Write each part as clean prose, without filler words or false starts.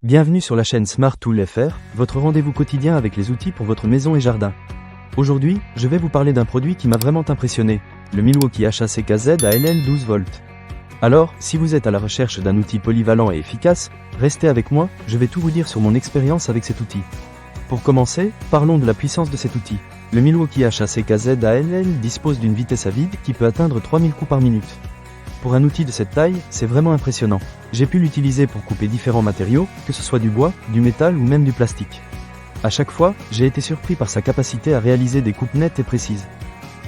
Bienvenue sur la chaîne Smart Tool FR, votre rendez-vous quotidien avec les outils pour votre maison et jardin. Aujourd'hui, je vais vous parler d'un produit qui m'a vraiment impressionné, le Milwaukee HACKZ ALL 12V. Alors, si vous êtes à la recherche d'un outil polyvalent et efficace, restez avec moi, je vais tout vous dire sur mon expérience avec cet outil. Pour commencer, parlons de la puissance de cet outil. Le Milwaukee HACKZ ALL dispose d'une vitesse à vide qui peut atteindre 3000 coups par minute. Pour un outil de cette taille, c'est vraiment impressionnant. J'ai pu l'utiliser pour couper différents matériaux, que ce soit du bois, du métal ou même du plastique. À chaque fois, j'ai été surpris par sa capacité à réaliser des coupes nettes et précises.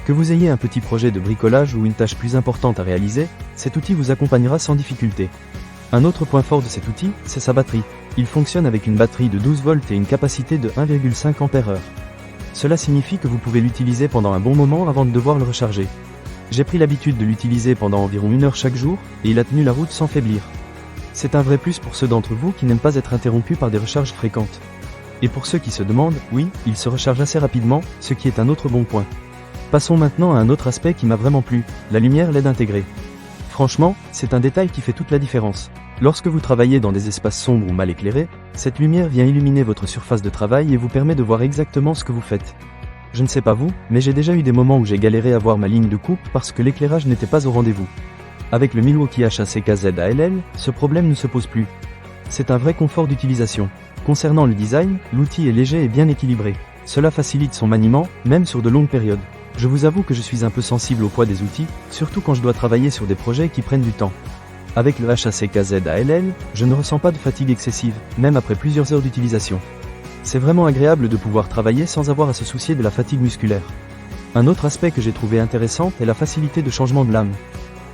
Que vous ayez un petit projet de bricolage ou une tâche plus importante à réaliser, cet outil vous accompagnera sans difficulté. Un autre point fort de cet outil, c'est sa batterie. Il fonctionne avec une batterie de 12 volts et une capacité de 1,5 Ah. Cela signifie que vous pouvez l'utiliser pendant un bon moment avant de devoir le recharger. J'ai pris l'habitude de l'utiliser pendant environ 1 heure chaque jour, et il a tenu la route sans faiblir. C'est un vrai plus pour ceux d'entre vous qui n'aiment pas être interrompus par des recharges fréquentes. Et pour ceux qui se demandent, oui, il se recharge assez rapidement, ce qui est un autre bon point. Passons maintenant à un autre aspect qui m'a vraiment plu, la lumière LED intégrée. Franchement, c'est un détail qui fait toute la différence. Lorsque vous travaillez dans des espaces sombres ou mal éclairés, cette lumière vient illuminer votre surface de travail et vous permet de voir exactement ce que vous faites. Je ne sais pas vous, mais j'ai déjà eu des moments où j'ai galéré à voir ma ligne de coupe parce que l'éclairage n'était pas au rendez-vous. Avec le Milwaukee HACKZ ALL, ce problème ne se pose plus. C'est un vrai confort d'utilisation. Concernant le design, l'outil est léger et bien équilibré. Cela facilite son maniement, même sur de longues périodes. Je vous avoue que je suis un peu sensible au poids des outils, surtout quand je dois travailler sur des projets qui prennent du temps. Avec le HACKZ ALL, je ne ressens pas de fatigue excessive, même après plusieurs heures d'utilisation. C'est vraiment agréable de pouvoir travailler sans avoir à se soucier de la fatigue musculaire. Un autre aspect que j'ai trouvé intéressant est la facilité de changement de lame.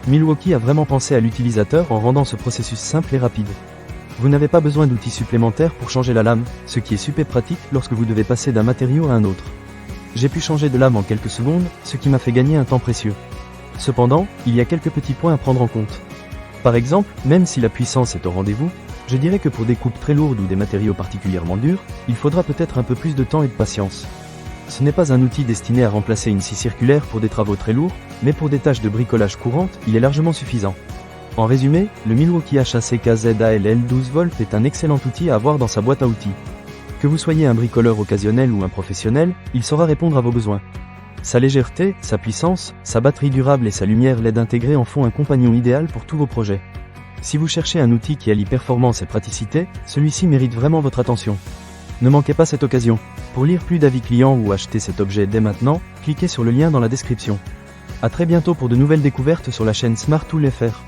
Milwaukee a vraiment pensé à l'utilisateur en rendant ce processus simple et rapide. Vous n'avez pas besoin d'outils supplémentaires pour changer la lame, ce qui est super pratique lorsque vous devez passer d'un matériau à un autre. J'ai pu changer de lame en quelques secondes, ce qui m'a fait gagner un temps précieux. Cependant, il y a quelques petits points à prendre en compte. Par exemple, même si la puissance est au rendez-vous, je dirais que pour des coupes très lourdes ou des matériaux particulièrement durs, il faudra peut-être un peu plus de temps et de patience. Ce n'est pas un outil destiné à remplacer une scie circulaire pour des travaux très lourds, mais pour des tâches de bricolage courantes, il est largement suffisant. En résumé, le Milwaukee HACKZ ALL 12V est un excellent outil à avoir dans sa boîte à outils. Que vous soyez un bricoleur occasionnel ou un professionnel, il saura répondre à vos besoins. Sa légèreté, sa puissance, sa batterie durable et sa lumière LED intégrée en font un compagnon idéal pour tous vos projets. Si vous cherchez un outil qui allie performance et praticité, celui-ci mérite vraiment votre attention. Ne manquez pas cette occasion. Pour lire plus d'avis clients ou acheter cet objet dès maintenant, cliquez sur le lien dans la description. À très bientôt pour de nouvelles découvertes sur la chaîne Smart Tool FR.